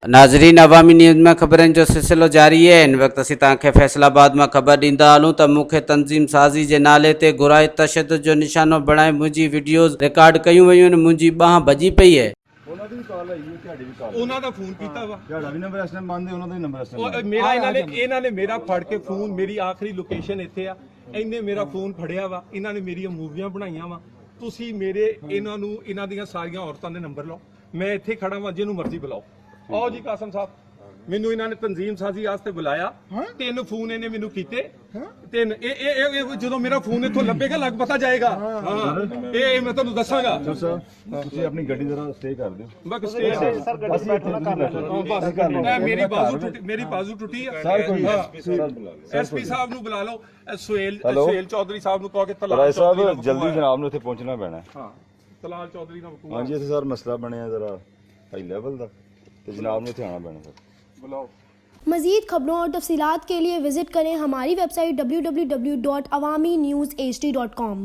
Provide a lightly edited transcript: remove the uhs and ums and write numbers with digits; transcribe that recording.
नाजरीन, अवामी न्यूज़ में खबरन जो सिलसिलो जारी है। इन वक्त असीं तव्हांखे फैसलाबाद में खबर ॾींदा हलूं त मुख्य तंज़ीम साज़ी के नाले ते घुराए तशद्दुद जो निशानो बणाए मुंहिंजी वीडियोज़ रिकॉर्ड कयूं वयूं आहिनि। मुंहिंजी बांह भॼी पई है। ਉਹਨਾਂ ਦੀ ਵੀ ਕਾਲ ਆਈ ਹੈ, ਤੁਹਾਡੀ ਵੀ ਕਾਲ ਉਹਨਾਂ ਦਾ ਫੋਨ ਕੀਤਾ ਵਾ। ਤੁਹਾਡਾ ਵੀ ਨੰਬਰ ਇਸ ਟਾਈਮ ਬੰਦ ਹੈ, ਉਹਨਾਂ ਦਾ ਵੀ ਨੰਬਰ ਇਸ ਟਾਈਮ ਬੰਦ ਮੇਰਾ ਇਹਨਾਂ ਨੇ ਮੇਰਾ ਫੜ ਕੇ ਫੋਨ, ਮੇਰੀ ਆਖਰੀ ਲੋਕੇਸ਼ਨ ਇੱਥੇ ਆ, ਇਹਨੇ ਮੇਰਾ ਫੋਨ ਫੜਿਆ ਵਾ। ਇਹਨਾਂ ਨੇ ਮੇਰੀਆਂ ਮੂਵੀਆਂ ਬਣਾਈਆਂ ਵਾ। ਤੁਸੀਂ ਮੇਰੇ ਇਹਨਾਂ ਦੀਆਂ ਸਾਰੀਆਂ ਔਰਤਾਂ ਦੇ ਨੰਬਰ ਲਓ। ਮੈਂ ਇੱਥੇ ਖੜਾ ਵਾਂ, ਜਿਹਨੂੰ ਮਰਜ਼ੀ ਬੁਲਾਓ। ਆਓ ਜੀ ਕਾਸਮ ਸਾਹਿਬ, ਮੈਨੂੰ ਇਹਨਾਂ ਨੇ ਤਨਜ਼ੀਮ ਸਾਜ਼ੀ ਵਾਸਤੇ ਬੁਲਾਇਆ। 3 ਫੋਨ ਇਹਨੇ ਮੈਨੂੰ ਕੀਤੇ। 3 ਇਹ ਜਦੋਂ ਮੇਰਾ ਫੋਨ ਇੱਥੋਂ ਲੱਭੇਗਾ ਲੱਗ ਪਤਾ ਜਾਏਗਾ। ਹਾਂ, ਇਹ ਮੈਂ ਤੁਹਾਨੂੰ ਦੱਸਾਂਗਾ। ਤੁਸੀਂ ਆਪਣੀ ਗੱਡੀ ਜ਼ਰਾ ਸਟੇ ਕਰ ਦਿਓ। ਬਸ ਸਟੇ ਸਰ, ਗੱਡੀ ਮੇਰੀ ਬਾਜ਼ੂ ਟੁੱਟੀ ਆ। ਐਸਪੀ ਸਾਹਿਬ ਨੂੰ ਬੁਲਾ ਲਓ। ਸੁਹੇਲ ਚੌਧਰੀ ਸਾਹਿਬ ਨੂੰ ਕਹੋ ਕਿ ਰਾਏ ਸਾਹਿਬ ਜਲਦੀ ਜਨਾਬ ਨੂੰ ਇੱਥੇ ਪਹੁੰਚਣਾ ਪੈਣਾ। ਹਾਂ, ਤਲਾਲ ਚੌਧਰੀ ਨਾਲ ਹੁਕਮ। ਹਾਂਜੀ, ਇੱਥੇ ਸਰ ਮਸਲਾ ਬਣਿਆ ਜ਼ਰਾ ਹਾਈ ਲੈਵਲ ਦਾ, ਤੇ ਜਨਾਬ ਨੂੰ ਇੱਥੇ ਆਉਣਾ ਪੈਣਾ ਸਰ। बुलाओ। मज़ीद खबरों और तफसीलात के लिए विजिट करें हमारी वेबसाइट www.awamiNewsHD.com।